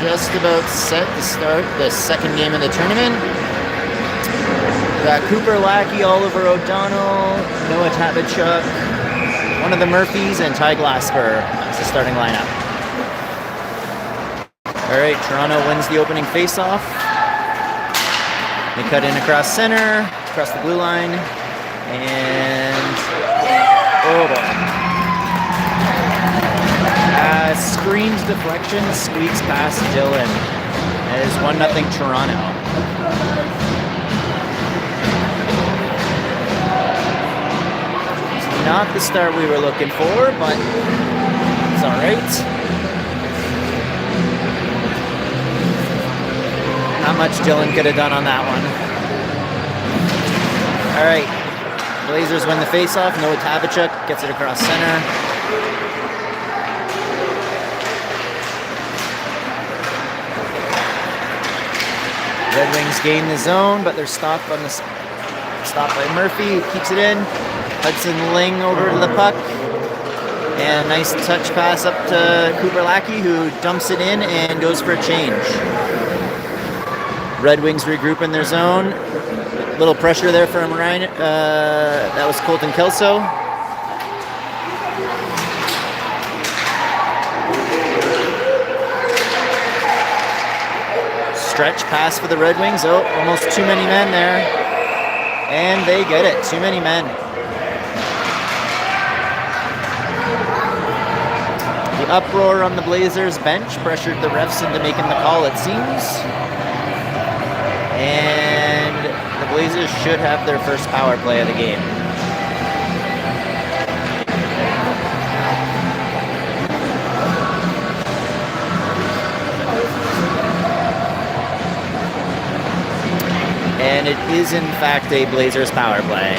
just about set to start the second game of the tournament. We got Cooper Lackey, Oliver O'Donnell, Noah Tabachuk, one of the Murphys, and Ty Glasper as the starting lineup. All right, Toronto wins the opening faceoff. They cut in across center, across the blue line, and oh boy. Screens deflection, squeaks past Dylan. That is 1-0 Toronto. It's not the start we were looking for, but it's all right. Not much Dylan could have done on that one. All right, Blazers win the faceoff. Noah Tabachuk gets it across center. Red Wings gain the zone, but they're stopped by Murphy, who keeps it in. Hudson Ling over to the puck. And nice touch pass up to Cooper Lackey, who dumps it in and goes for a change. Red Wings regroup in their zone. Little pressure there from Ryan. That was Colton Kelso. Stretch pass for the Red Wings. Oh, almost too many men there. And they get it. Too many men. The uproar on the Blazers bench pressured the refs into making the call, it seems. And the Blazers should have their first power play of the game. And it is, in fact, a Blazers power play.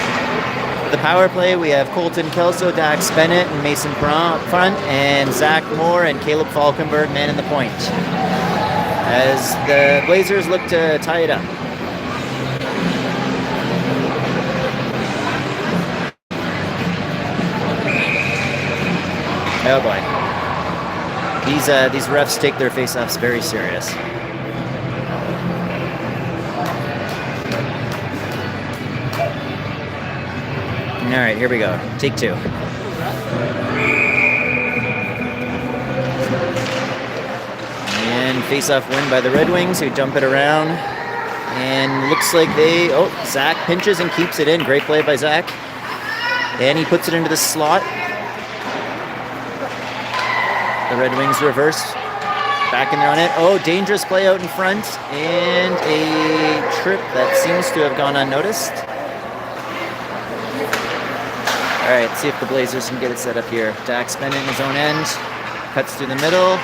For the power play, we have Colton Kelso, Dax Bennett, and Mason Perron up front, and Zach Moore and Caleb Falkenberg man in the point, as the Blazers look to tie it up. Oh boy. These refs take their face-offs very serious. All right, here we go. Take two. And face-off win by the Red Wings, who dump it around. And looks like Zach pinches and keeps it in. Great play by Zach. And he puts it into the slot. The Red Wings reverse. Back in there on it. Oh, dangerous play out in front. And a trip that seems to have gone unnoticed. All right, see if the Blazers can get it set up here. Dax Bennett in his own end. Cuts through the middle.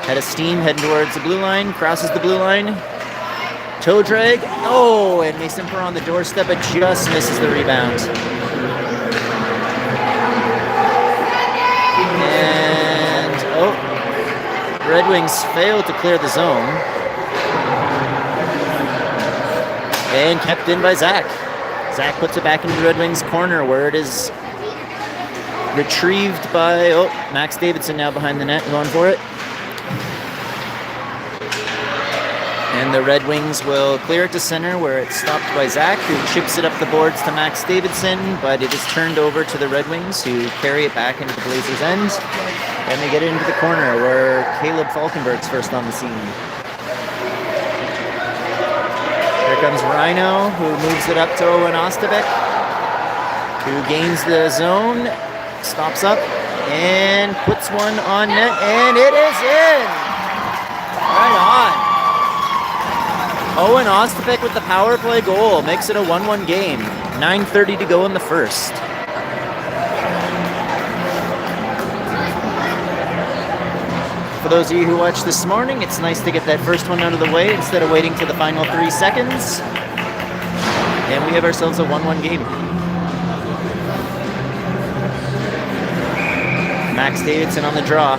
Head of steam, heading towards the blue line. Crosses the blue line. Toe drag. Oh, and Mason Perron on the doorstep, but just misses the rebound. And, Red Wings fail to clear the zone. And kept in by Zach. Zach puts it back into the Red Wings corner, where it is retrieved by Max Davidson now behind the net going for it. And the Red Wings will clear it to center, where it's stopped by Zach, who chips it up the boards to Max Davidson, but it is turned over to the Red Wings, who carry it back into the Blazers' end. And they get it into the corner, where Caleb Falkenberg's first on the scene. Here comes Rhino, who moves it up to Owen Ostevik, who gains the zone, stops up, and puts one on net, and it is in! Right on. Owen Ostevik with the power play goal makes it a 1-1 game. 9:30 to go in the first. For those of you who watched this morning, it's nice to get that first one out of the way instead of waiting to the final 3 seconds. And we have ourselves a 1-1 game. Max Davidson on the draw.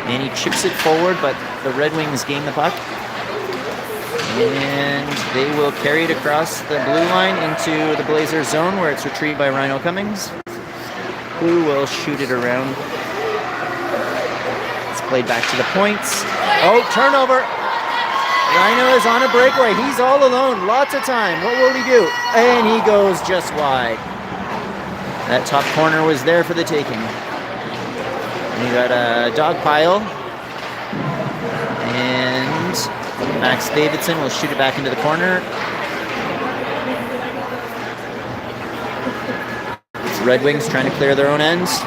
And he chips it forward, but the Red Wings gain the puck. And they will carry it across the blue line into the Blazers zone, where it's retrieved by Rhino Cummings, who will shoot it around. It's played back to the points. Oh, turnover. Rhino is on a breakaway. He's all alone. Lots of time. What will he do? And he goes just wide. That top corner was there for the taking. We got a dog pile. And Max Davidson will shoot it back into the corner. It's Red Wings trying to clear their own ends.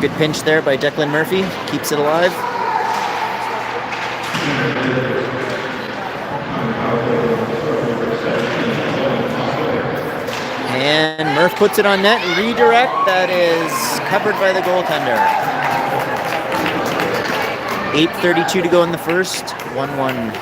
Good pinch there by Declan Murphy. Keeps it alive. And Murph puts it on net. Redirect. That is covered by the goaltender. 8:32 to go in the first. 1-1.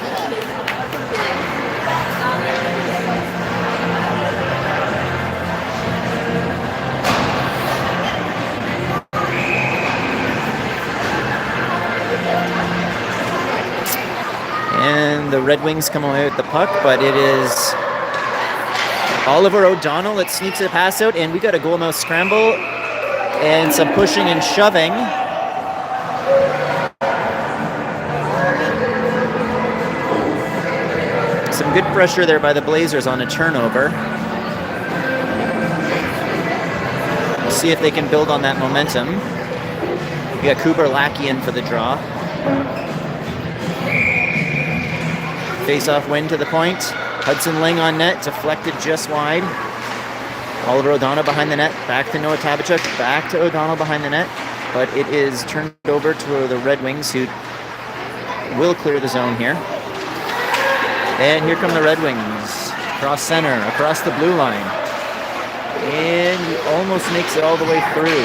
And the Red Wings come away with the puck, but it is Oliver O'Donnell that sneaks a pass out, and we got a goalmouth scramble and some pushing and shoving. Some good pressure there by the Blazers on a turnover. We'll see if they can build on that momentum. We got Cooper Lackey in for the draw. Face-off win to the point. Hudson Ling on net, deflected just wide. Oliver O'Donnell behind the net, back to Noah Tabachuk, back to O'Donnell behind the net, but it is turned over to the Red Wings, who will clear the zone here. And here come the Red Wings, across center, across the blue line. And he almost makes it all the way through.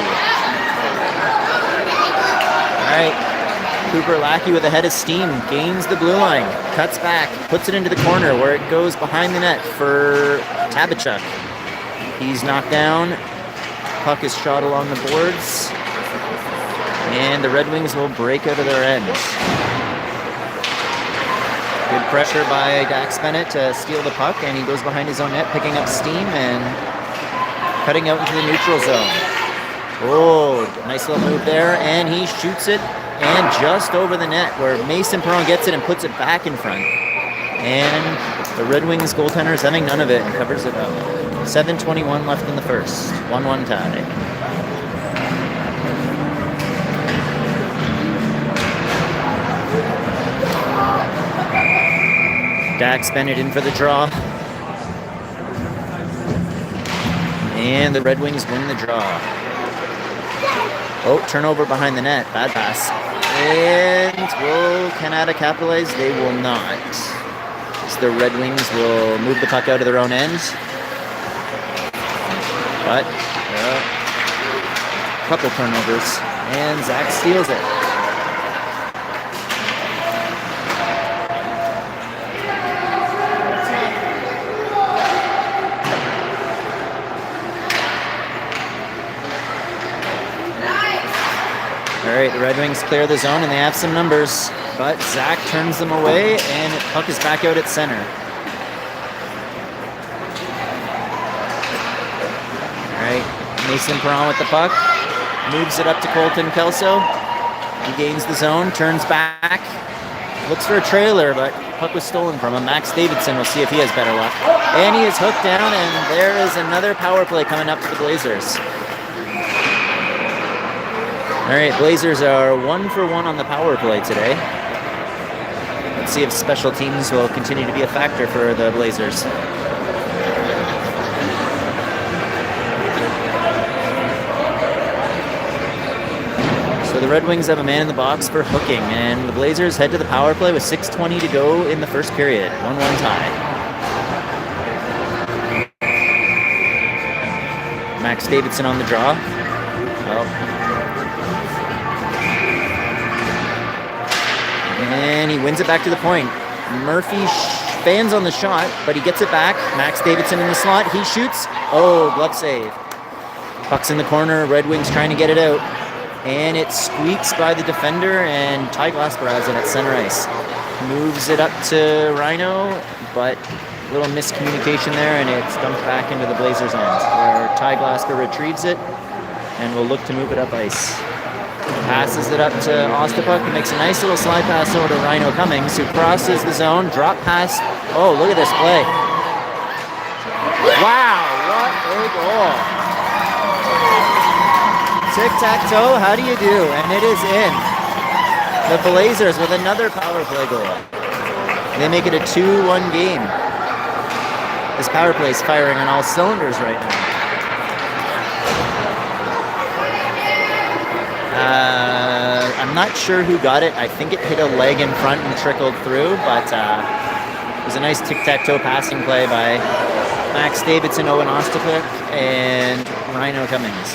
All right. Cooper Lackey with a head of steam, gains the blue line, cuts back, puts it into the corner where it goes behind the net for Tabachuk. He's knocked down. Puck is shot along the boards. And the Red Wings will break out of their end. Good pressure by Dax Bennett to steal the puck, and he goes behind his own net, picking up steam and cutting out into the neutral zone. Oh, nice little move there, and he shoots it. And just over the net where Mason Perron gets it and puts it back in front. And the Red Wings goaltender is having none of it and covers it up. 7:21 left in the first. 1-1 tie. Dax Bennett in for the draw. And the Red Wings win the draw. Oh, turnover behind the net. Bad pass. And will Kanata capitalize? They will not. So the Red Wings will move the puck out of their own end. But a couple turnovers. And Zach steals it. All right, the Red Wings clear the zone, and they have some numbers, but Zach turns them away, and the puck is back out at center. All right, Mason Perron with the puck, moves it up to Colton Kelso. He gains the zone, turns back, looks for a trailer, but puck was stolen from him. Max Davidson will see if he has better luck. And he is hooked down, and there is another power play coming up for the Blazers. All right, Blazers are 1 for 1 on the power play today. Let's see if special teams will continue to be a factor for the Blazers. So the Red Wings have a man in the box for hooking, and the Blazers head to the power play with 6:20 to go in the first period. 1-1 tie. Max Davidson on the draw. Oh. And he wins it back to the point. Murphy fans on the shot, but he gets it back. Max Davidson in the slot. He shoots. Oh, glove save. Puck's in the corner. Red Wings trying to get it out. And it squeaks by the defender, and Ty Glasper has it at center ice. Moves it up to Rhino, but a little miscommunication there, and it's dumped back into the Blazers' end, where Ty Glasper retrieves it and will look to move it up ice. Passes it up to Ostapuk, who makes a nice little slide pass over to Rhino Cummings, who crosses the zone, drop pass. Oh, look at this play. Wow, what a goal. Tic-tac-toe, how do you do? And it is in. The Blazers with another power play goal. They make it a 2-1 game. This power play is firing on all cylinders right now. I'm not sure who got it. I think it hit a leg in front and trickled through, but it was a nice tic-tac-toe passing play by Max Davidson, Owen Ostapuk, and Rhino Cummings.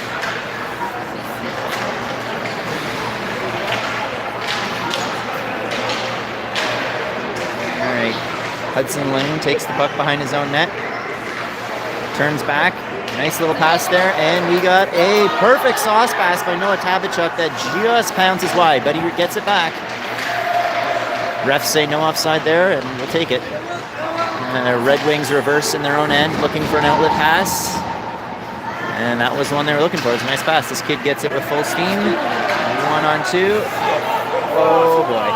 All right, Hudson Lane takes the puck behind his own net, turns back. Nice little pass there, and we got a perfect sauce pass by Noah Tabachuk that just bounces wide, but he gets it back. Refs say no offside there, and we'll take it. Red Wings reverse in their own end, looking for an outlet pass, and that was the one they were looking for. It was a nice pass. This kid gets it with full steam. 1-on-2. Oh boy.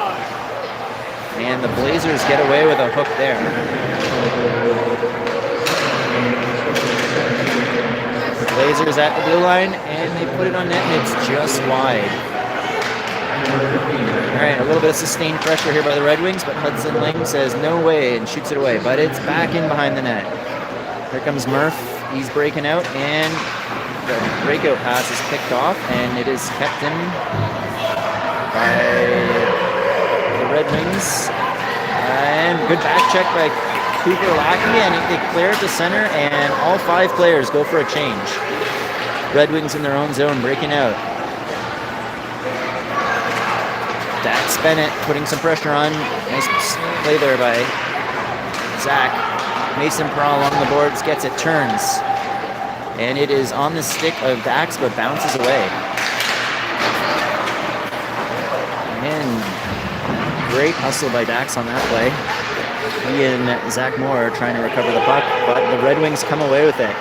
And the Blazers get away with a hook there. Blazers at the blue line, and they put it on net, and it's just wide. All right, a little bit of sustained pressure here by the Red Wings, but Hudson Ling says no way and shoots it away, but it's back in behind the net. Here comes Murph. He's breaking out, and the breakout pass is picked off, and it is kept in by the Red Wings. And good back check by Cooper Lackey, and they clear it to center, and all 5 players go for a change. Red Wings in their own zone, breaking out. Dax Bennett putting some pressure on. Nice play there by Zach. Mason Pearl along the boards, gets it, turns. And it is on the stick of Dax, but bounces away. And great hustle by Dax on that play. He and Zach Moore are trying to recover the puck, but the Red Wings come away with it.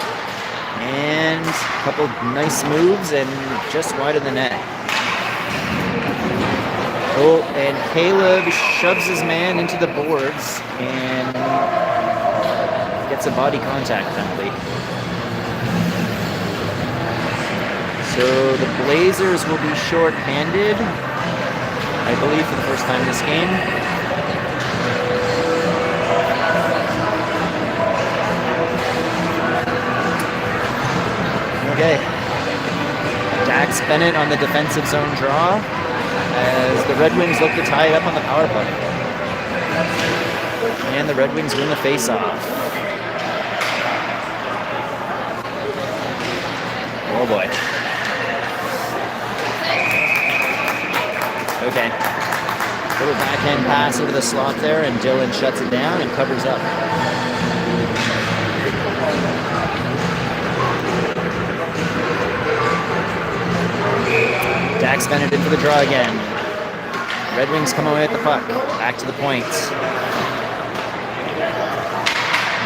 And a couple nice moves, and just wide of the net. Oh, and Caleb shoves his man into the boards and gets a body contact penalty. So the Blazers will be short-handed, I believe, for the first time in this game. Okay. Dax Bennett on the defensive zone draw as the Red Wings look to tie it up on the power play. And the Red Wings win the face-off. Oh boy. Okay. Little backhand pass into the slot there, and Dylan shuts it down and covers up. Dax Bennett in for the draw again. Red Wings come away with the puck. Back to the point.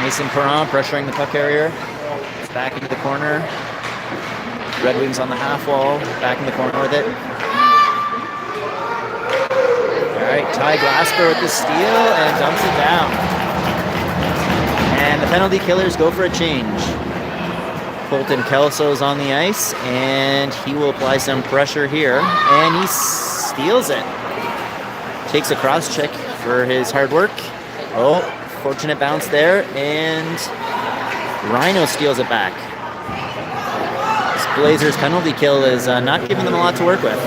Mason Perron pressuring the puck carrier. It's back into the corner. Red Wings on the half wall. Back in the corner with it. All right, Ty Glasper with the steal and dumps it down. And the penalty killers go for a change. Colton Kelso's on the ice, and he will apply some pressure here, and he steals it. Takes a cross check for his hard work. Oh, fortunate bounce there, and Rhino steals it back. This Blazers penalty kill is not giving them a lot to work with.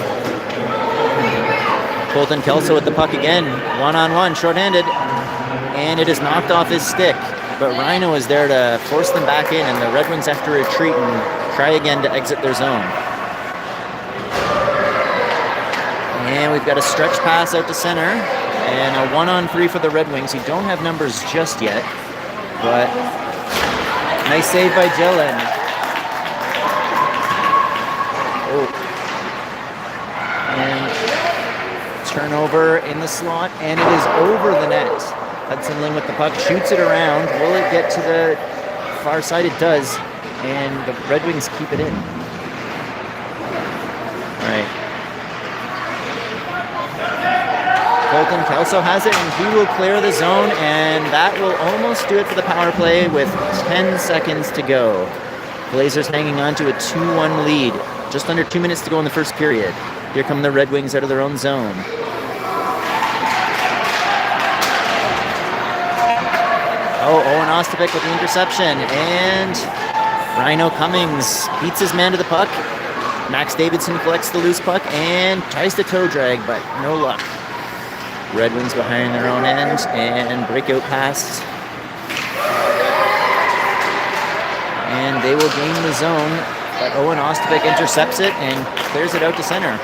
Colton Kelso with the puck again, one-on-one, shorthanded, and it is knocked off his stick. But Rhino is there to force them back in, and the Red Wings have to retreat and try again to exit their zone. And we've got a stretch pass out to center, and a 1-on-3 for the Red Wings, who don't have numbers just yet. But nice save by Dylan. Oh. And turnover in the slot, and it is over the net. Hudson Ling with the puck, shoots it around. Will it get to the far side? It does. And the Red Wings keep it in. All right. Colton Kelso has it, and he will clear the zone, and that will almost do it for the power play with 10 seconds to go. Blazers hanging on to a 2-1 lead. Just under 2 minutes to go in the first period. Here come the Red Wings out of their own zone. Oh, Owen Ostapik with the interception, and Rhino Cummings beats his man to the puck. Max Davidson collects the loose puck and tries to toe drag, but no luck. Red Wings behind their own end, and breakout pass. And they will gain the zone, but Owen Ostapik intercepts it and clears it out to center.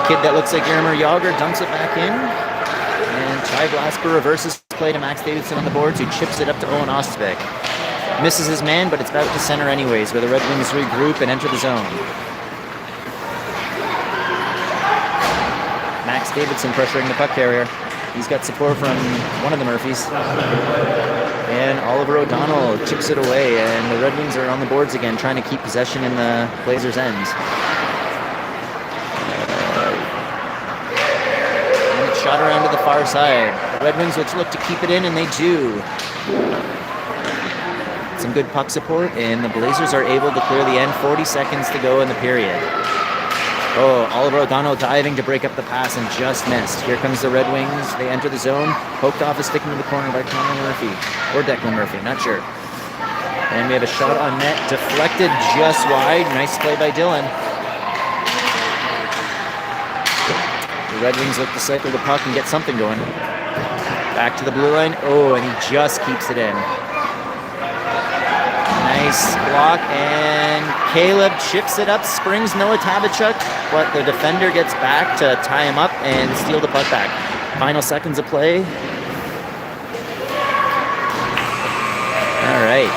Kid that looks like Yermer Yager dumps it back in, and Ty Glasper reverses play to Max Davidson on the boards, who chips it up to Owen Ostapik. Misses his man, but it's out to center anyways, where the Red Wings regroup and enter the zone. Max Davidson pressuring the puck carrier. He's got support from one of the Murphys. And Oliver O'Donnell chips it away, and the Red Wings are on the boards again, trying to keep possession in the Blazers' ends. And it's shot around to the far side. The Red Wings which look to keep it in, and they do. Some good puck support, and the Blazers are able to clear the end. 40 seconds to go in the period. Oh, Oliver O'Donnell diving to break up the pass and just missed. Here comes the Red Wings. They enter the zone. Poked off a stick into the corner by Connor Murphy. Or Declan Murphy, I'm not sure. And we have a shot on net. Deflected just wide. Nice play by Dylan. The Red Wings look to cycle the puck and get something going. Back to the blue line. Oh, and he just keeps it in. Nice block, and Caleb chips it up, springs Noah Tabachuk, but the defender gets back to tie him up and steal the puck back. Final seconds of play. All right.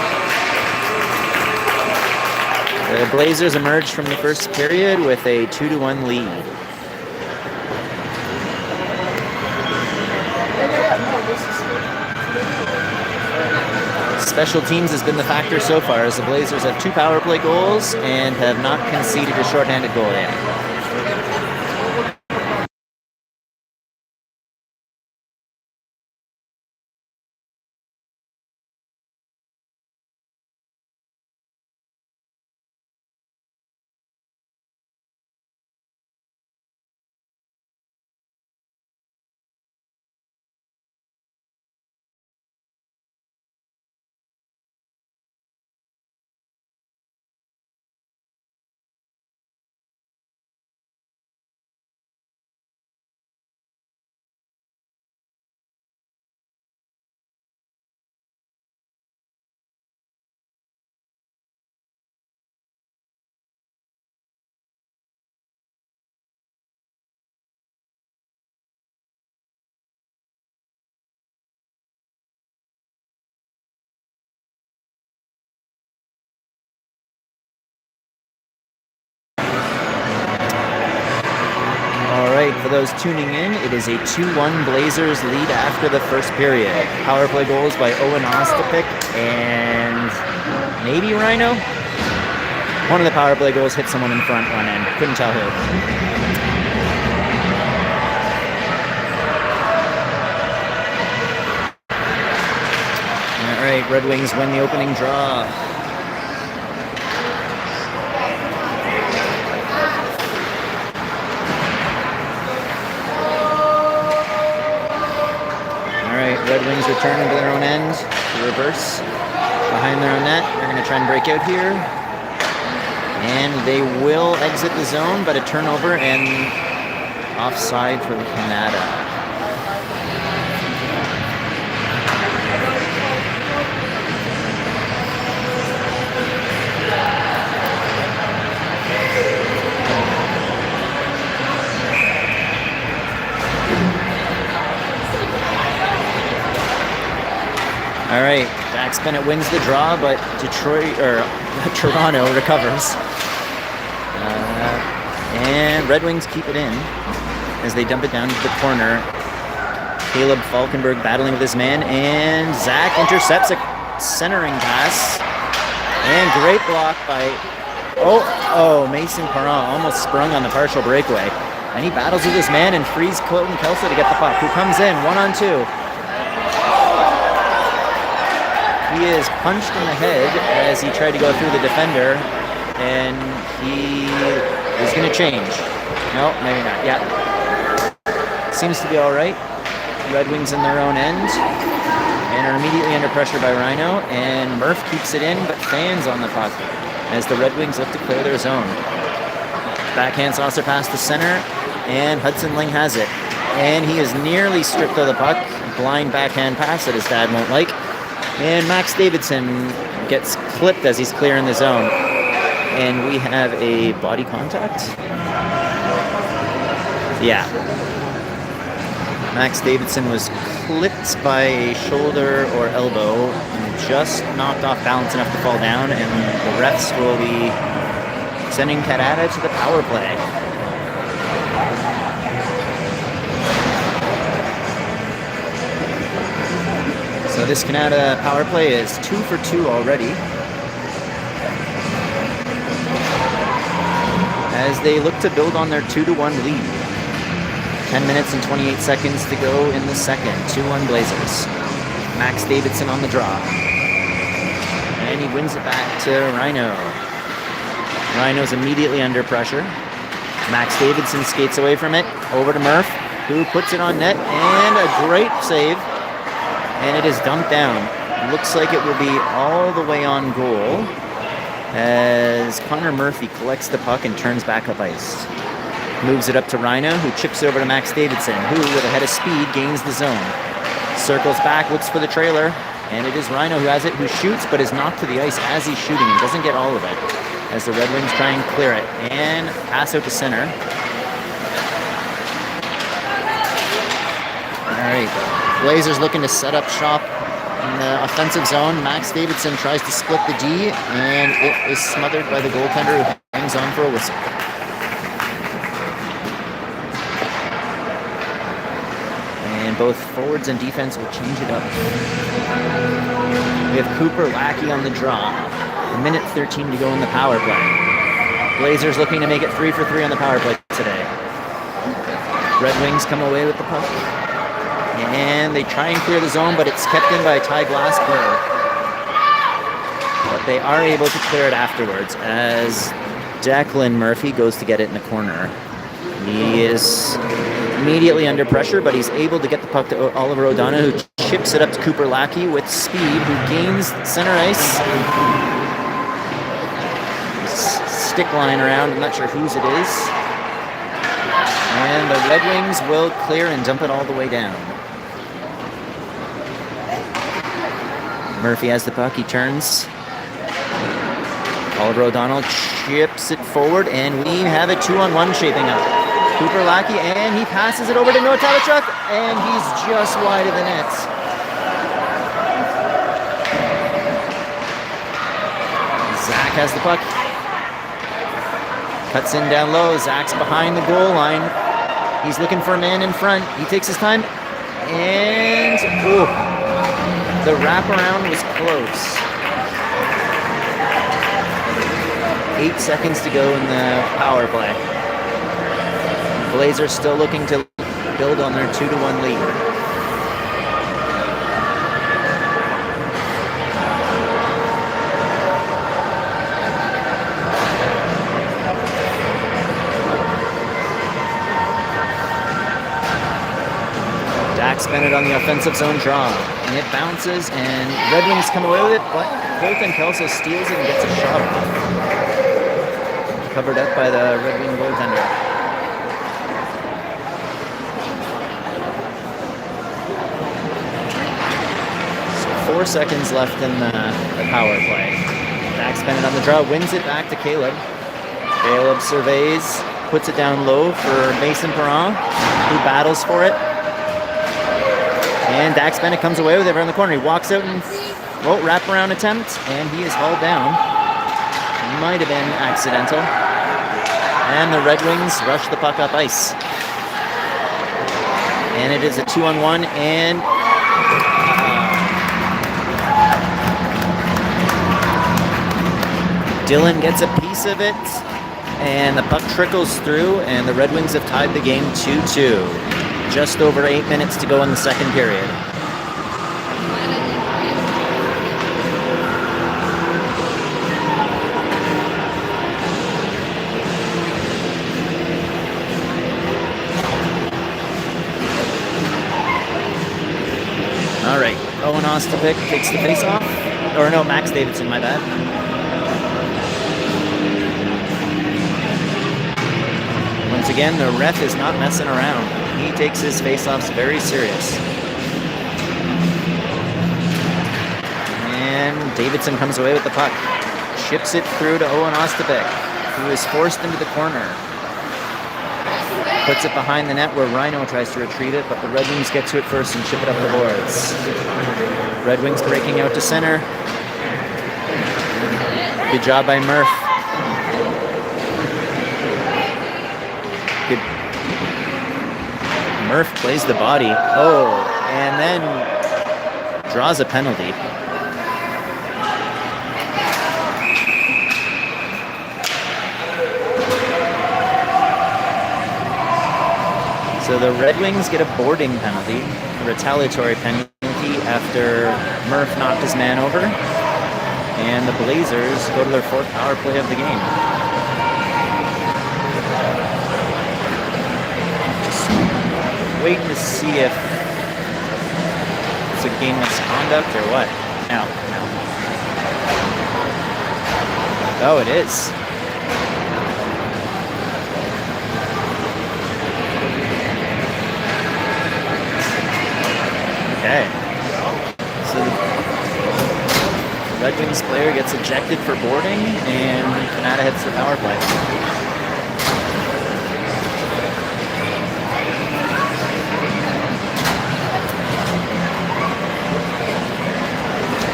The Blazers emerged from the first period with a 2-1 lead. Special teams has been the factor so far, as the Blazers have 2 power play goals and have not conceded a shorthanded goal yet. For those tuning in, it is a 2-1 Blazers lead after the first period. Power play goals by Owen Ostapik and maybe Rhino. One of the power play goals hit someone in front one end. Couldn't tell who. All right, Red Wings win the opening draw. Red Wings return into their own end to reverse behind their own net. They're going to try and break out here. And they will exit the zone, but a turnover and offside for the Kanata. All right, Dax Bennett wins the draw, but Toronto recovers. And Red Wings keep it in as they dump it down to the corner. Caleb Falkenberg battling with his man, and Zach intercepts a centering pass. And great block by, Mason Parent almost sprung on the partial breakaway. And he battles with his man and frees Colton Kelso to get the puck, who comes in 1-on-2. He is punched in the head as he tried to go through the defender, and he is going to change. No, maybe not. Yeah. Seems to be all right. Red Wings in their own end and are immediately under pressure by Rhino, and Murph keeps it in but fans on the puck as the Red Wings look to clear their zone. Backhand saucer pass to center, and Hudson Ling has it. And he is nearly stripped of the puck. Blind backhand pass that his dad won't like. And Max Davidson gets clipped as he's clearing the zone. And we have a body contact. Yeah. Max Davidson was clipped by a shoulder or elbow and just knocked off balance enough to fall down, and the refs will be sending Kanata to the power play. So this Kanata power play is 2 for 2 already, as they look to build on their 2-1 lead. 10 minutes and 28 seconds to go in the second. 2-1 Blazers. Max Davidson on the draw. And he wins it back to Rhino. Rhino's immediately under pressure. Max Davidson skates away from it. Over to Murph, who puts it on net. And a great save. And it is dumped down. Looks like it will be all the way on goal as Connor Murphy collects the puck and turns back up ice. Moves it up to Rhino, who chips it over to Max Davidson, who, with a head of speed, gains the zone. Circles back, looks for the trailer, and it is Rhino who has it, who shoots, but is knocked to the ice as he's shooting and doesn't get all of it, as the Red Wings try and clear it. And pass out to center. All right, Blazers looking to set up shop in the offensive zone. Max Davidson tries to split the D, and it is smothered by the goaltender, who hangs on for a whistle. And both forwards and defense will change it up. We have Cooper Lackey on the draw. 1:13 to go in the power play. Blazers looking to make it 3 for 3 on the power play today. Red Wings come away with the puck. And they try and clear the zone, but it's kept in by Ty Glassberg. But they are able to clear it afterwards as Declan Murphy goes to get it in the corner. He is immediately under pressure, but he's able to get the puck to Oliver O'Donoghue, who chips it up to Cooper Lackey with speed, who gains center ice. Stick line around, I'm not sure whose it is. And the Red Wings will clear and dump it all the way down. Murphy has the puck, he turns. Oliver O'Donnell chips it forward, and we have a 2-on-1 shaping up. Cooper Lackey, and he passes it over to Noah Tavachuk, and he's just wide of the net. Zach has the puck. Cuts in down low. Zach's behind the goal line. He's looking for a man in front. He takes his time, and the wraparound was close. 8 seconds to go in the power play. Blazers still looking to build on their 2-1 lead. Dax Bennett on the offensive zone draw. And it bounces, and Red Wings come away with it, but Colton Kelso steals it and gets a shot off. Covered up by the Red Wing goaltender. So 4 seconds left in the power play. Dax Bennett on the draw, wins it back to Caleb. Caleb surveys, puts it down low for Mason Perron, who battles for it. And Dax Bennett comes away with it around the corner. He walks out and wraparound attempt, and he is hauled down. Might have been accidental. And the Red Wings rush the puck up ice. And it is a 2-on-1, and Dylan gets a piece of it, And the puck trickles through, and the Red Wings have tied the game 2-2. Just over 8 minutes to go in the second period. All right, Owen Ostapik takes the face-off. Or no, Max Davidson, my bad. Once again, the ref is not messing around. He takes his face-offs very serious. And Davidson comes away with the puck. Chips it through to Owen Ostapik, who is forced into the corner. Puts it behind the net where Rhino tries to retrieve it, but the Red Wings get to it first and chip it up the boards. Red Wings breaking out to center. Good job by Murph. Good. Murph plays the body. Oh, and then draws a penalty. So the Red Wings get a boarding penalty, a retaliatory penalty after Murph knocked his man over. And the Blazers go to their fourth power play of the game. Just waiting to see if it's a game misconduct or what. No. Oh, it is. Okay. So the Red Wings player gets ejected for boarding, and Kanata hits the power play.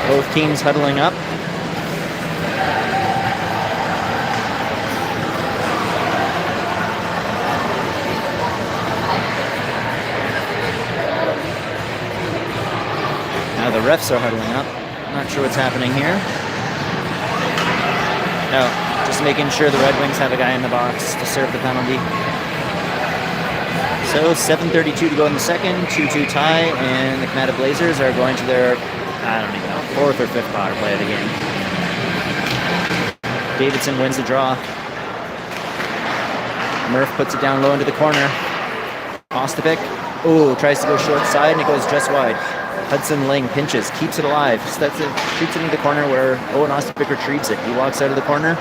Both teams huddling up. Now the refs are huddling up. Not sure what's happening here. No, just making sure the Red Wings have a guy in the box to serve the penalty. So 7:32 to go in the second, 2-2 tie, and the Kanata Blazers are going to their, I don't even know, fourth or fifth power play of the game. Davidson wins the draw. Murph puts it down low into the corner. Ostapik, tries to go short side, and it goes just wide. Hudson Ling pinches, keeps it alive, shoots it into the corner where Owen Ostapik retrieves it. He walks out of the corner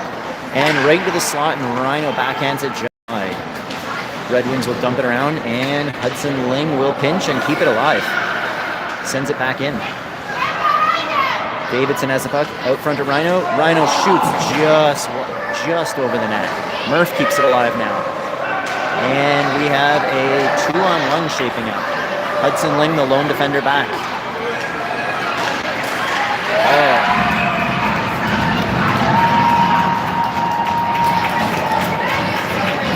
and right into the slot, and Rhino backhands it just wide. Red Wings will dump it around, and Hudson Ling will pinch and keep it alive. Sends it back in. Davidson has the puck out front of Rhino. Rhino shoots just over the net. Murph keeps it alive now. And we have a 2-on-1 shaping up. Hudson Ling, the lone defender, back.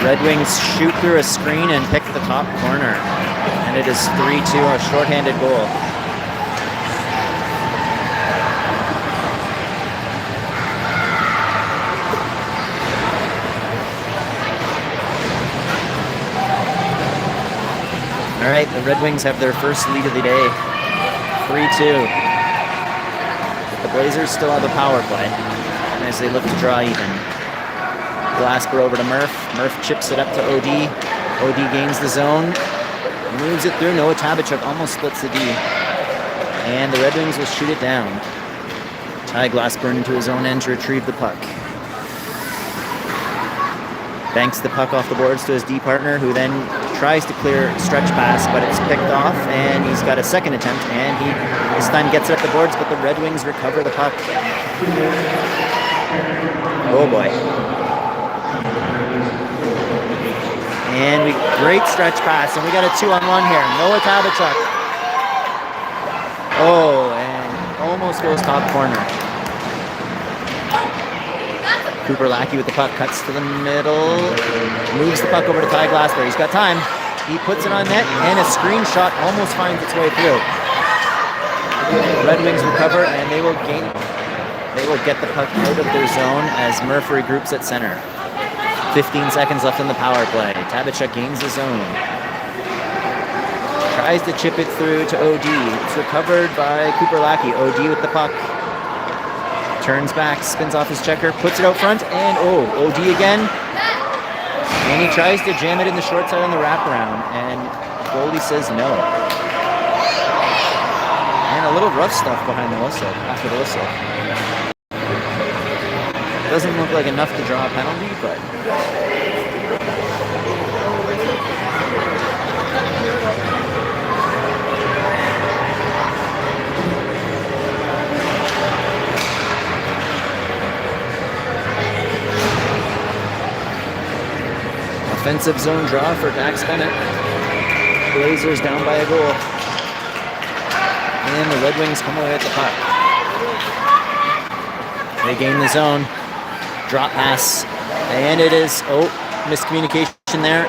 Red Wings shoot through a screen and pick the top corner. And it is 3-2, a shorthanded goal. All right, the Red Wings have their first lead of the day, 3-2. The Blazers still have a power play as they look to draw even. Glasper over to Murph. Murph chips it up to OD. OD gains the zone, moves it through. Noah Tabachuk almost splits the D. And the Red Wings will shoot it down. Ty Glasper into his own end to retrieve the puck. Banks the puck off the boards to his D partner, who then tries to clear stretch pass, but it's picked off, and he's got a second attempt, and he this time gets it up the boards, but the Red Wings recover the puck. Oh boy. And great stretch pass, and we got a 2-on-1 here. Noah Tabachuk. And almost goes top corner. Cooper Lackey with the puck, cuts to the middle, moves the puck over to Ty Glasper. He's got time. He puts it on net, and a screen shot almost finds its way through. Red Wings recover, and they will get the puck out of their zone as Murph regroups at center. 15 seconds left in the power play. Tabachuk gains the zone. Tries to chip it through to OD. It's recovered by Cooper Lackey. OD with the puck. Turns back, spins off his checker, puts it out front, and OD again. And he tries to jam it in the short side on the wraparound, and goalie says no. And a little rough stuff behind the whistle, after the whistle. Doesn't look like enough to draw a penalty, but... Offensive zone draw for Dax Bennett. Blazers down by a goal. And the Red Wings come away at the puck. They gain the zone. Drop pass. And it is, miscommunication there.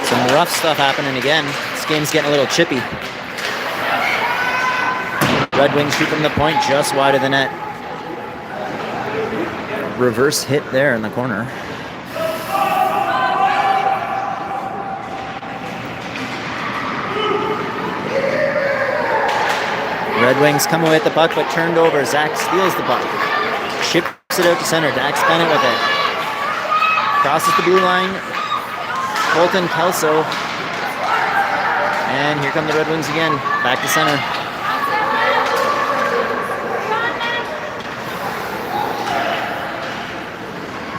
Some rough stuff happening again. This game's getting a little chippy. Red Wings shoot from the point just wide of the net. Reverse hit there in the corner. Red Wings come away at the puck, but turned over. Zach steals the puck. Chips it out to center. Dax Bennett with it. Crosses the blue line. Colton Kelso. And here come the Red Wings again. Back to center.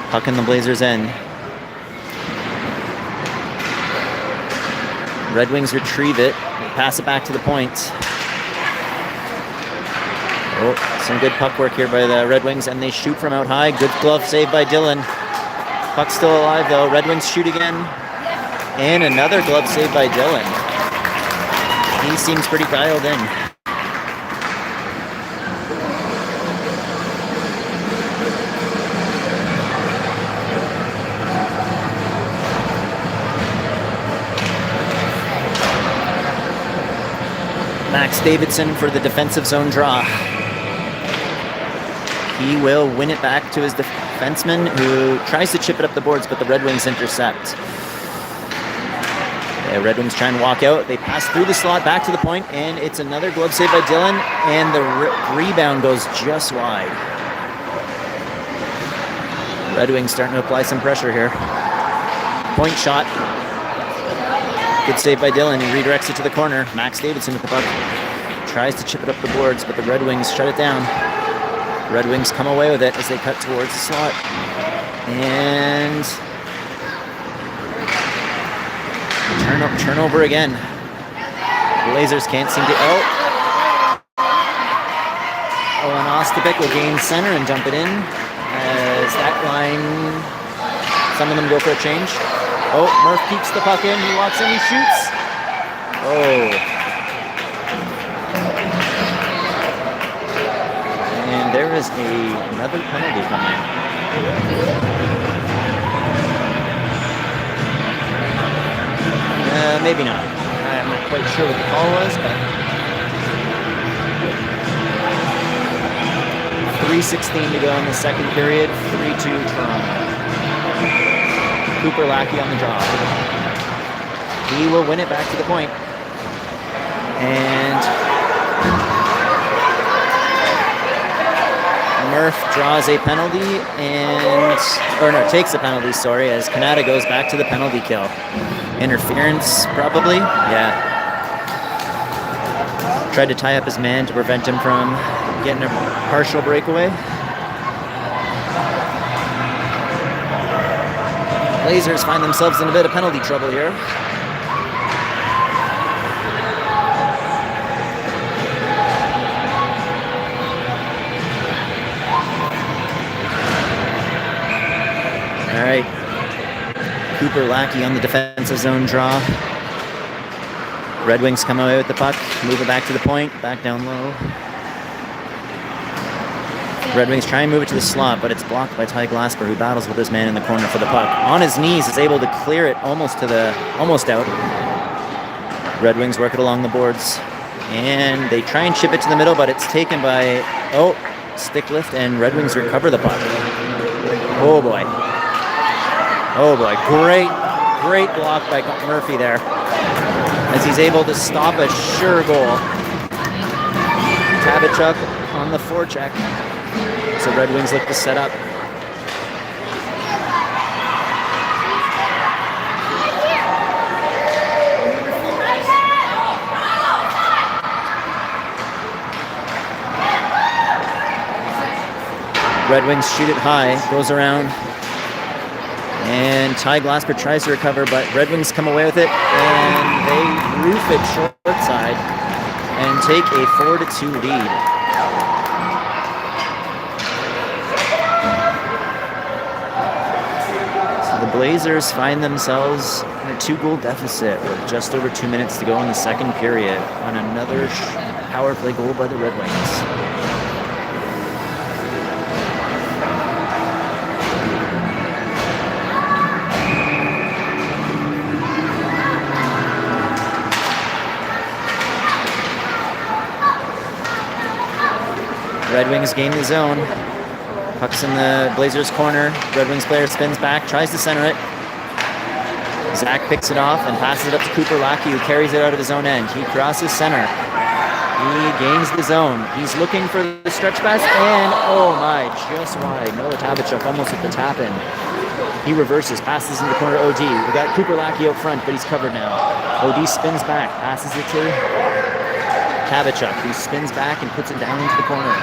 Puck in the Blazers' end. Red Wings retrieve it. Pass it back to the point. Some good puck work here by the Red Wings, and they shoot from out high. Good glove save by Dylan. Puck's still alive though. Red Wings shoot again. And another glove save by Dylan. He seems pretty dialed in. Max Davidson for the defensive zone draw. He will win it back to his defenseman, who tries to chip it up the boards, but the Red Wings intercept. The Red Wings try and walk out. They pass through the slot back to the point, and it's another glove save by Dylan, and the rebound goes just wide. Red Wings starting to apply some pressure here. Point shot. Good save by Dylan. He redirects it to the corner. Max Davidson with the puck. Tries to chip it up the boards, but the Red Wings shut it down. Red Wings come away with it as they cut towards the slot. And turnover again. Blazers can't seem to... Owen Ostapik will gain center and dump it in. As that line... Some of them go for a change. Murph keeps the puck in. He walks in, he shoots. And there is another penalty coming. Maybe not. I'm not quite sure what the call was, but 3:16 to go in the second period. 3-2 Toronto. Cooper Lackey on the draw. He will win it back to the point. And Murph draws a penalty takes a penalty, as Kanata goes back to the penalty kill. Interference, probably? Yeah. Tried to tie up his man to prevent him from getting a partial breakaway. Blazers find themselves in a bit of penalty trouble here. All right. Cooper Lackey on the defensive zone draw. Red Wings come away with the puck, move it back to the point, back down low. Red Wings try and move it to the slot, but it's blocked by Ty Glasper, who battles with his man in the corner for the puck. On his knees, is able to clear it almost out. Red Wings work it along the boards, and they try and chip it to the middle, but it's taken by stick lift, and Red Wings recover the puck. Oh boy. Oh boy. Great block by Murphy there, as he's able to stop a sure goal. Tabachuk on the forecheck. So Red Wings look to set up. Red Wings shoot it high, goes around, and Ty Glasper tries to recover, but Red Wings come away with it, and they roof it short side and take a 4-2 lead. So the Blazers find themselves in a 2-goal deficit with just over 2 minutes to go in the second period on another power play goal by the Red Wings. Red Wings gain the zone. Puck's in the Blazers' corner. Red Wings player spins back, tries to center it. Zach picks it off and passes it up to Cooper Lackey, who carries it out of his own end. He crosses center. He gains the zone. He's looking for the stretch pass, and oh my, just wide. Noah Tabachuk almost at the tap in. He reverses, passes in the corner to OD. We got Cooper Lackey out front, but he's covered now. OD spins back, passes it to Tabachuk, who spins back and puts it down into the corner.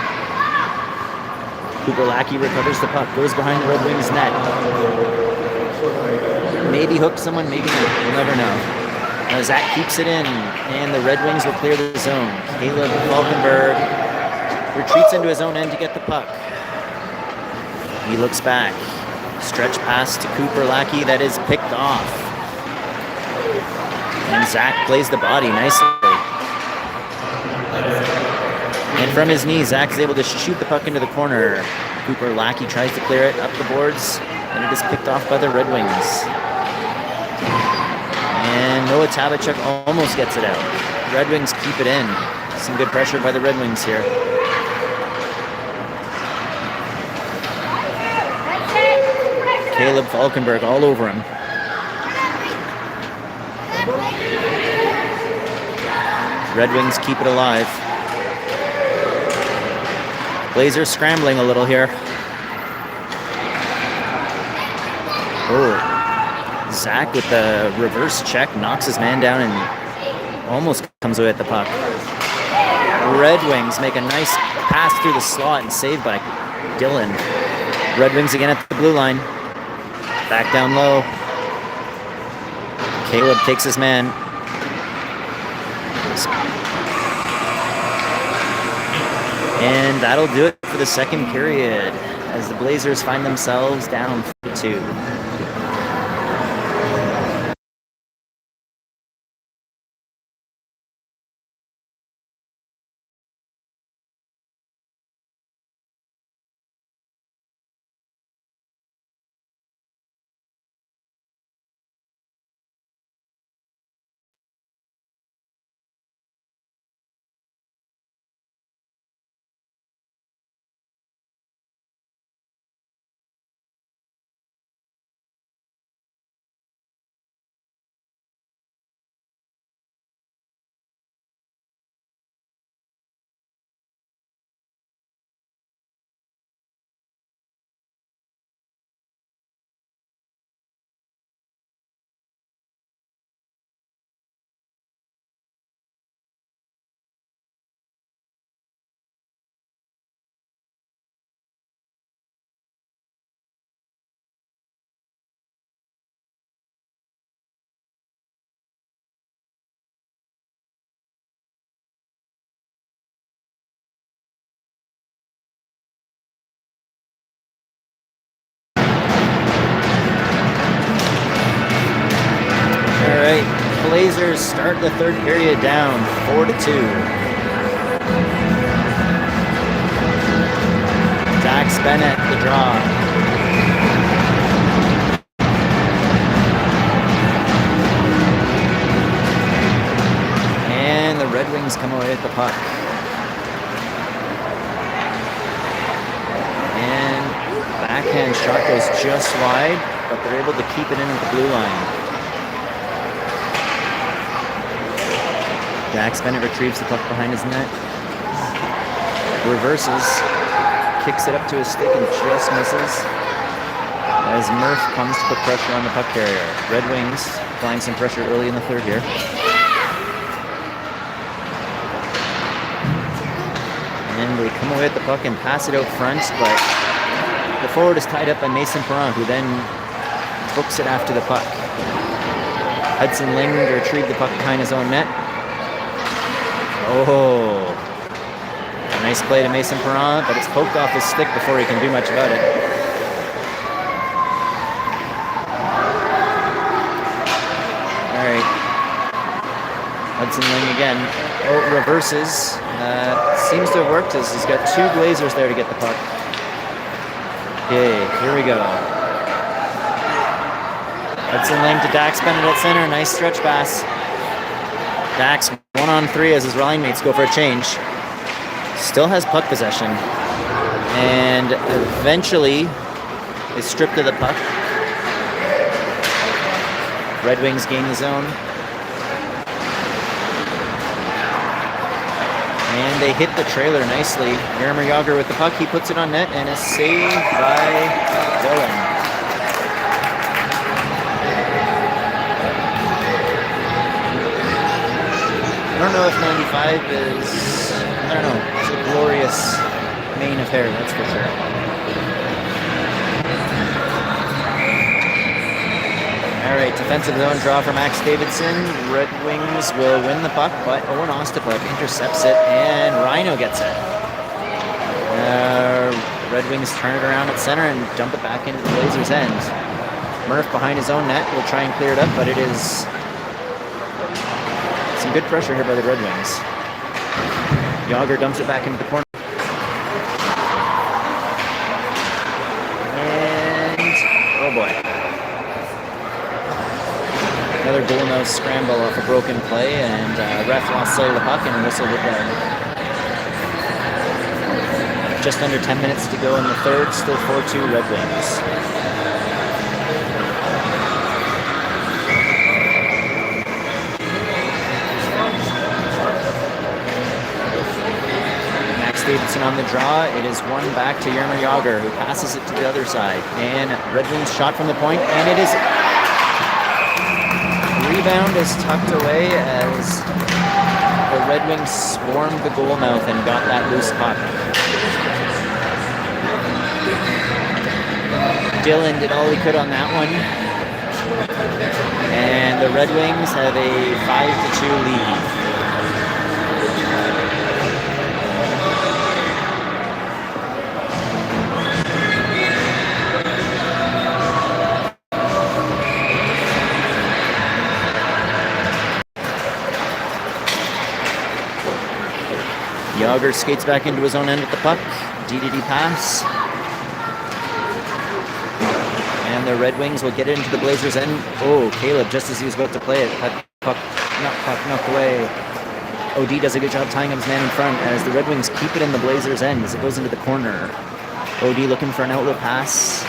Cooper Lackey recovers the puck, goes behind the Red Wings net. Maybe hook someone, maybe not. We'll never know. Now Zach keeps it in, and the Red Wings will clear the zone. Caleb Falkenberg retreats into his own end to get the puck. He looks back. Stretch pass to Cooper Lackey that is picked off. And Zach plays the body nicely. And from his knee, Zach is able to shoot the puck into the corner. Cooper Lackey tries to clear it up the boards, and it is picked off by the Red Wings. And Noah Tabachuk almost gets it out. Red Wings keep it in. Some good pressure by the Red Wings here. Caleb Falkenberg all over him. Red Wings keep it alive. Blazers scrambling a little here. Oh, Zach with the reverse check knocks his man down and almost comes away at the puck. Red Wings make a nice pass through the slot and saved by Dylan. Red Wings again at the blue line. Back down low. Caleb takes his man. And that'll do it for the second period as the Blazers find themselves down 2. Blazers start the third period down 4-2. Dax Bennett, the draw. And the Red Wings come away with the puck. And back backhand shot goes just wide, but they're able to keep it in at the blue line. Dax Bennett retrieves the puck behind his net. Reverses. Kicks it up to his stick and just misses. As Murph comes to put pressure on the puck carrier. Red Wings applying some pressure early in the third here. And they come away with the puck and pass it out front, but the forward is tied up by Mason Perron, who then books it after the puck. Hudson Ling retrieved the puck behind his own net. Oh, a nice play to Mason Perron, but it's poked off his stick before he can do much about it. All right, Hudson Ling again. Oh, reverses. Seems to have worked as he's got two Blazers there to get the puck. Okay, here we go. Hudson Ling to Dax Bennett at center. Nice stretch pass. Dax 1-on-3 as his line mates go for a change. Still has puck possession. And eventually is stripped of the puck. Red Wings gain the zone. And they hit the trailer nicely. Jaromir Jagr with the puck. He puts it on net and is saved by Dylan. I don't know if 95 is, I don't know, it's a glorious main affair, that's for sure. All right, defensive zone draw for Max Davidson. Red Wings will win the puck, but Owen Ostapuk intercepts it, and Rhino gets it. Red Wings turn it around at center and dump it back into the Blazers' end. Murph behind his own net will try and clear it up, but it is some good pressure here by the Red Wings. Jagr dumps it back into the corner. And, oh boy. Another goal-no scramble off a broken play, and ref lost sight of the puck and whistled it down. Just under 10 minutes to go in the third, still 4-2 Red Wings. Davidson on the draw. It is one back to Jaromir Jagr, who passes it to the other side. And Red Wings shot from the point, and it is... Rebound is tucked away as the Red Wings swarmed the goal mouth and got that loose puck. Dylan did all he could on that one. And the Red Wings have a 5-2 lead. Jagr skates back into his own end with the puck. DDD pass. And the Red Wings will get it into the Blazers' end. Oh, Caleb, just as he was about to play it, had puck knocked away. OD does a good job tying up his man in front as the Red Wings keep it in the Blazers' end as it goes into the corner. OD looking for an outlet pass.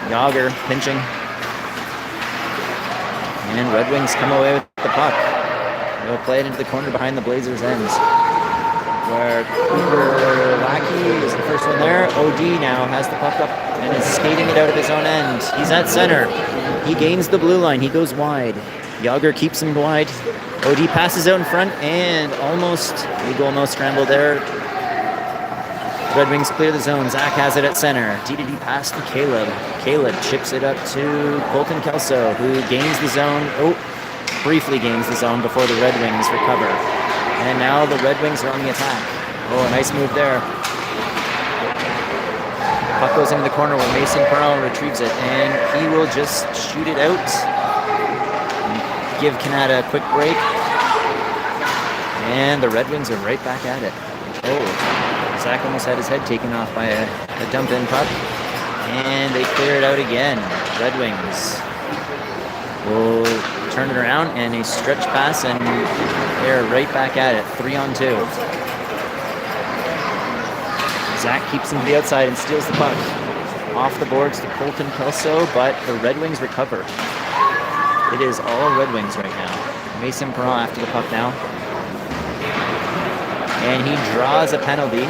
Jagr pinching. And Red Wings come away with the puck. They'll play it into the corner behind the Blazers' ends, where Cooper Lackey is the first one there. OD now has the puck up and is skating it out of his own end. He's at center. He gains the blue line. He goes wide. Jagr keeps him wide. OD passes out in front and almost a goal-no scramble there. Red Wings clear the zone. Zach has it at center. DDD pass to Caleb. Caleb chips it up to Colton Kelso, who gains the zone. Briefly gains the zone before the Red Wings recover. And now the Red Wings are on the attack. Oh, a nice move there. Puck goes into the corner where Mason Perron retrieves it, and he will just shoot it out. Give Kanata a quick break. And the Red Wings are right back at it. Oh, Zach almost had his head taken off by a dump-in puck. And they clear it out again. Red Wings will turn it around, and a stretch pass, and they're right back at it, 3-on-2. Zach keeps him to the outside and steals the puck. Off the boards to Colton Kelso, but the Red Wings recover. It is all Red Wings right now. Mason Perron after the puck now. And he draws a penalty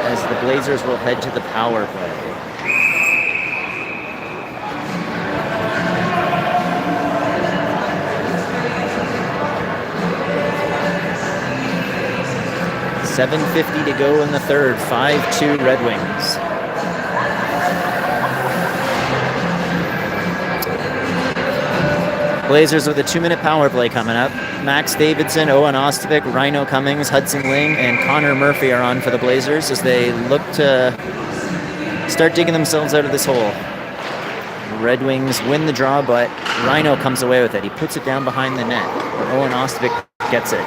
as the Blazers will head to the power play. .750 to go in the third. 5-2 Red Wings. Blazers with a 2-minute power play coming up. Max Davidson, Owen Ostapik, Rhino Cummings, Hudson Ling, and Connor Murphy are on for the Blazers as they look to start digging themselves out of this hole. Red Wings win the draw, but Rhino comes away with it. He puts it down behind the net. Owen Ostapik gets it.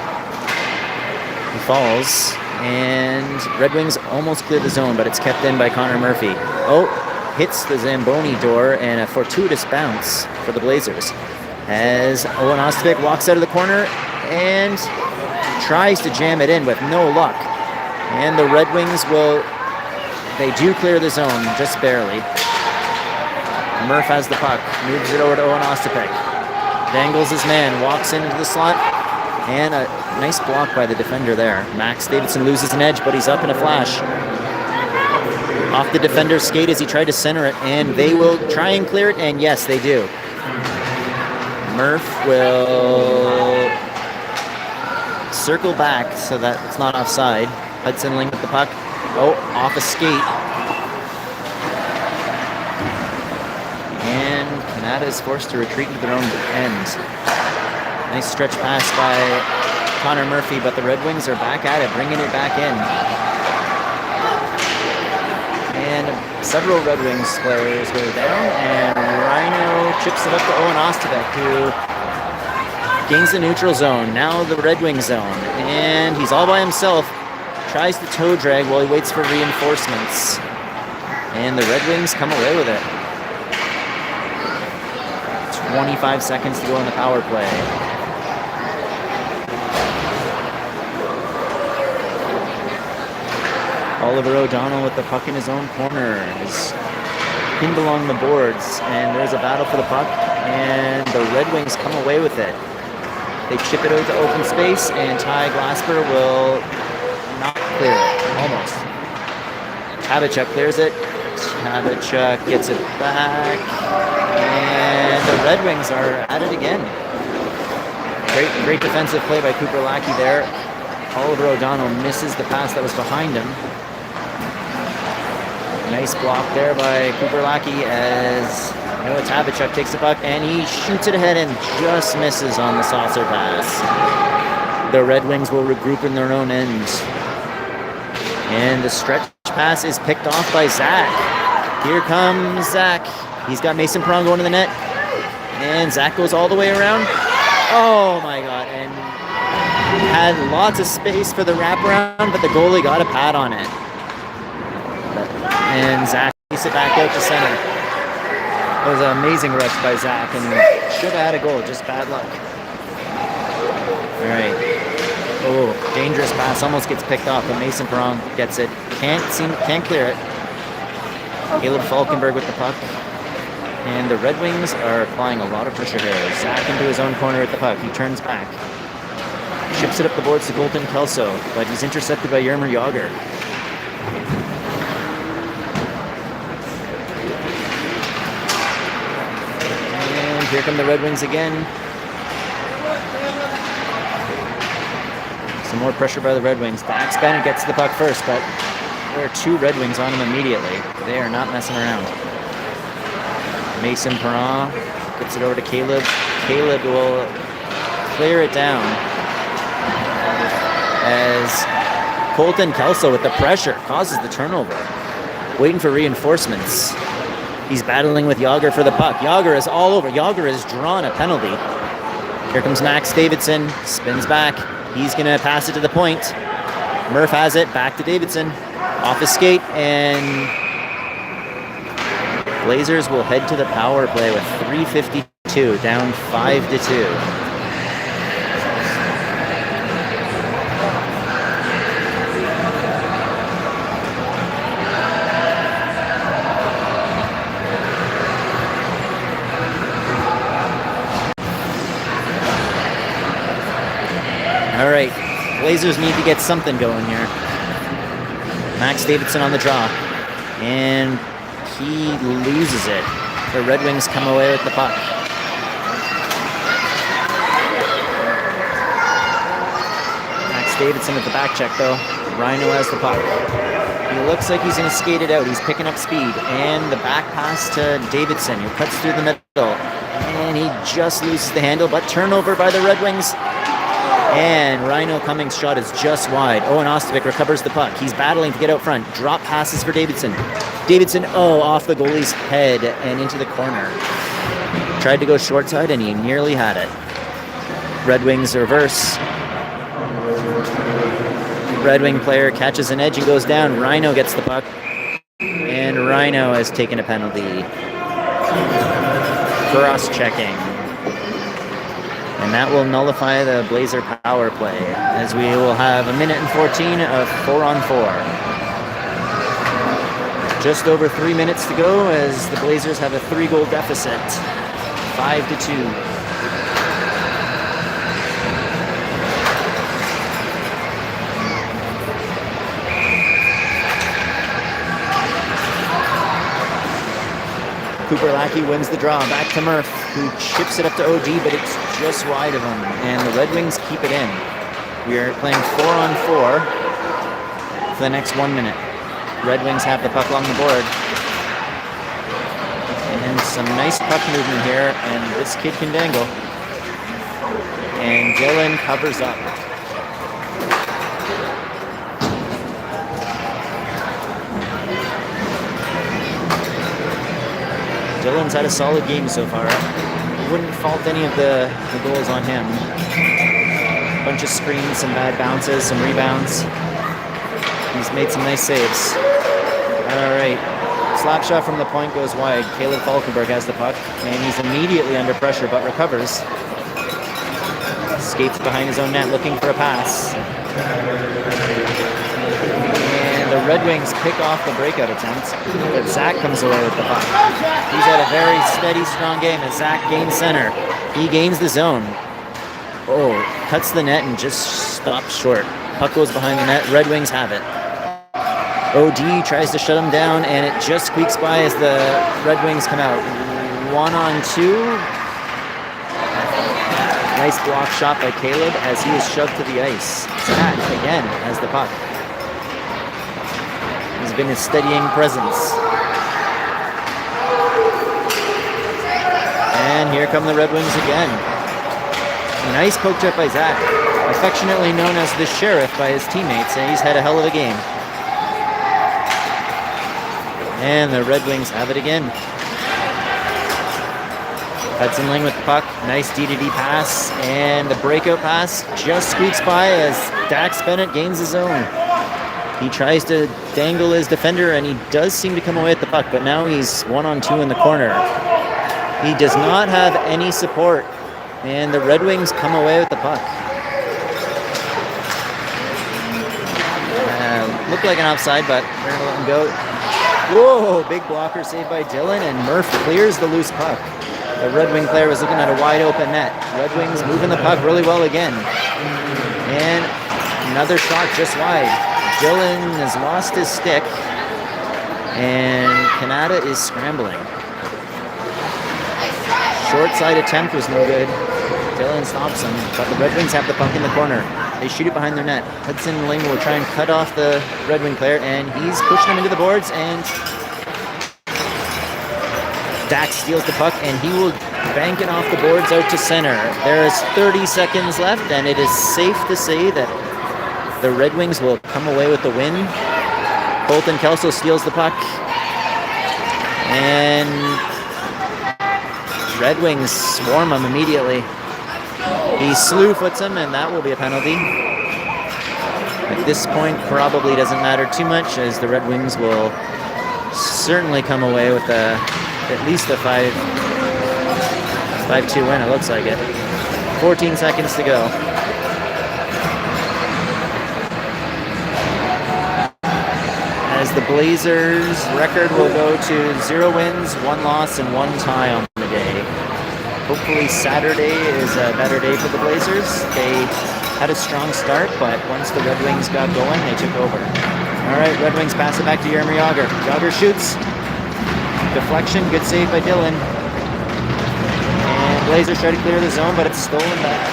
He falls, and Red Wings almost clear the zone, but it's kept in by Connor Murphy. Oh, hits the Zamboni door, and a fortuitous bounce for the Blazers. As Owen Ostapik walks out of the corner and tries to jam it in with no luck. And the Red Wings they do clear the zone, just barely. Murph has the puck, moves it over to Owen Ostapik. Dangles his man, walks into the slot, and a nice block by the defender there. Max Davidson loses an edge, but he's up in a flash. Off the defender's skate as he tried to center it, and they will try and clear it, and yes, they do. Murph will circle back so that it's not offside. Hudson Ling with the puck. Oh, off a skate. And Kanata is forced to retreat into their own end. Nice stretch pass by Connor Murphy, but the Red Wings are back at it, bringing it back in. And several Red Wings players go down, and Rhino chips it up to Owen Ostapik, who gains the neutral zone, now the Red Wing zone. And he's all by himself, tries to toe drag while he waits for reinforcements. And the Red Wings come away with it. 25 seconds to go in the power play. Oliver O'Donnell with the puck in his own corner is pinned along the boards, and there's a battle for the puck, and the Red Wings come away with it. They chip it out to open space, and Ty Glasper will not clear it, almost. Tabachuk clears it. Tabachuk gets it back, and the Red Wings are at it again. Great defensive play by Cooper Lackey there. Oliver O'Donnell misses the pass that was behind him. Nice block there by Cooper Lackey as Noah Tabachuk takes the puck and he shoots it ahead and just misses on the saucer pass. The Red Wings will regroup in their own end. And the stretch pass is picked off by Zach. Here comes Zach. He's got Mason Perron going to the net. And Zach goes all the way around. Oh my God. And had lots of space for the wraparound, but the goalie got a pad on it. And Zach takes it back out to center. It was an amazing rush by Zach, and should have had a goal, just bad luck. All right. Oh, dangerous pass, almost gets picked off, but Mason Perron gets it. Can't clear it. Caleb Falkenberg with the puck. And the Red Wings are applying a lot of pressure here. Zach into his own corner at the puck. He turns back. Chips it up the boards to Colton Kelso, but he's intercepted by Yermer Yager. And here come the Red Wings again. Some more pressure by the Red Wings. Dax Bennett gets the puck first, but there are two Red Wings on him immediately. They are not messing around. Mason Perron gets it over to Caleb. Caleb will clear it down as Colton Kelso with the pressure causes the turnover. Waiting for reinforcements. He's battling with Yager for the puck. Yager is all over. Yager has drawn a penalty. Here comes Max Davidson. Spins back. He's going to pass it to the point. Murph has it. Back to Davidson. Off his skate. And Blazers will head to the power play with 3:52. Down 5-2. All right, Blazers need to get something going here. Max Davidson on the draw, and he loses it. The Red Wings come away with the puck. Max Davidson at the back check, though. Rhino has the puck. He looks like he's going to skate it out. He's picking up speed, and the back pass to Davidson, who cuts through the middle, and he just loses the handle, but turnover by the Red Wings. And Rhino Cummings' shot is just wide. Owen Ostovic recovers the puck. He's battling to get out front. Drop passes for Davidson. Davidson, off the goalie's head and into the corner. Tried to go short side, and he nearly had it. Red Wings reverse. Red Wing player catches an edge and goes down. Rhino gets the puck. And Rhino has taken a penalty. Cross-checking. And that will nullify the Blazer power play, as we will have 1:14 of 4-on-4. Just over 3 minutes to go as the Blazers have a 3-goal deficit, 5-2. Cooper Lackey wins the draw. Back to Murph, who chips it up to OD, but it's just wide of him. And the Red Wings keep it in. We are playing 4-on-4 for the next 1 minute. Red Wings have the puck along the board. And some nice puck movement here, and this kid can dangle. And Dylan covers up. Dylan's had a solid game so far. Wouldn't fault any of the goals on him. Bunch of screens, some bad bounces, some rebounds. He's made some nice saves. All right. Slap shot from the point goes wide. Caleb Falkenberg has the puck, and he's immediately under pressure, but recovers. Skates behind his own net looking for a pass. The Red Wings pick off the breakout attempt, but Zach comes away with the puck. He's had a very steady, strong game as Zach gains center. He gains the zone. Cuts the net and just stops short. Puck goes behind the net. Red Wings have it. OD tries to shut him down, and it just squeaks by as the Red Wings come out. 1-on-2. Nice block shot by Caleb as he is shoved to the ice. Zach again has the puck. He's been a steadying presence. And here come the Red Wings again. Nice poke check by Zach, affectionately known as the Sheriff by his teammates, and he's had a hell of a game. And the Red Wings have it again. Hudson Ling with the puck. Nice D-to-D pass, and the breakout pass just squeaks by as Dax Bennett gains his own. He tries to dangle his defender, and he does seem to come away with the puck, but now he's 1-on-2 in the corner. He does not have any support, and the Red Wings come away with the puck. Looked like an offside, but they're going to let him go. Whoa, big blocker saved by Dylan, and Murph clears the loose puck. The Red Wing player was looking at a wide open net. Red Wings moving the puck really well again. And another shot just wide. Dylan has lost his stick, and Kanata is scrambling. Short side attempt was no good. Dylan stops him, but the Red Wings have the puck in the corner. They shoot it behind their net. Hudson Ling will try and cut off the Red Wing player, and he's pushing him into the boards, and Dax steals the puck, and he will bank it off the boards out to center. There is 30 seconds left, and it is safe to say that the Red Wings will come away with the win. Colton Kelso steals the puck. And Red Wings swarm him immediately. He slew foots him, and that will be a penalty. At this point, probably doesn't matter too much, as the Red Wings will certainly come away with at least a 5-2 win, it looks like it. 14 seconds to go. As the Blazers' record will go to 0 wins, 1 loss, and 1 tie on the day. Hopefully Saturday is a better day for the Blazers. They had a strong start, but once the Red Wings got going, they took over. All right, Red Wings pass it back to Jaromir Jagr. Jagr shoots. Deflection, good save by Dylan. And Blazers try to clear the zone, but it's stolen back.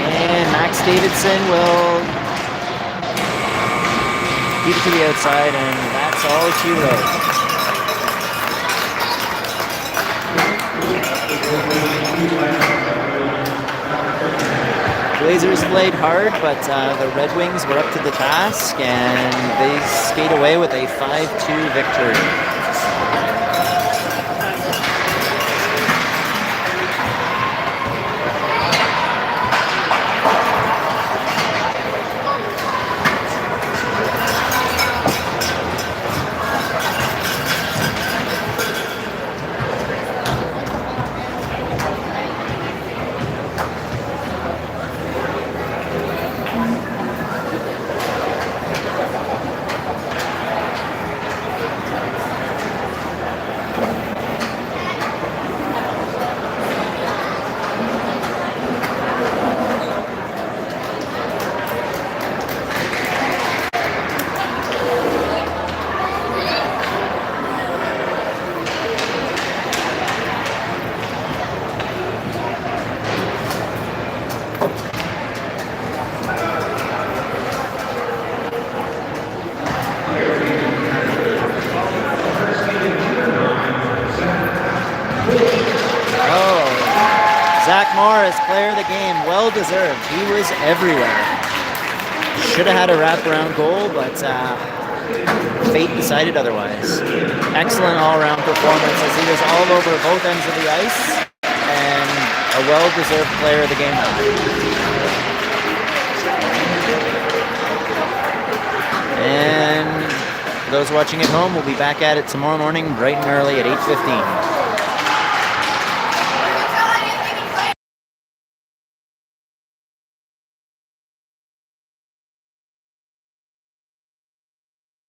And Max Davidson will keep it to the outside, and that's all she wrote. Blazers played hard, but the Red Wings were up to the task, and they skate away with a 5-2 victory. Zach Morris, player of the game, well deserved. He was everywhere. Should have had a wraparound goal, but fate decided otherwise. Excellent all-around performance as he was all over both ends of the ice, and a well-deserved player of the game. And for those watching at home, we'll be back at it tomorrow morning bright and early at 8:15.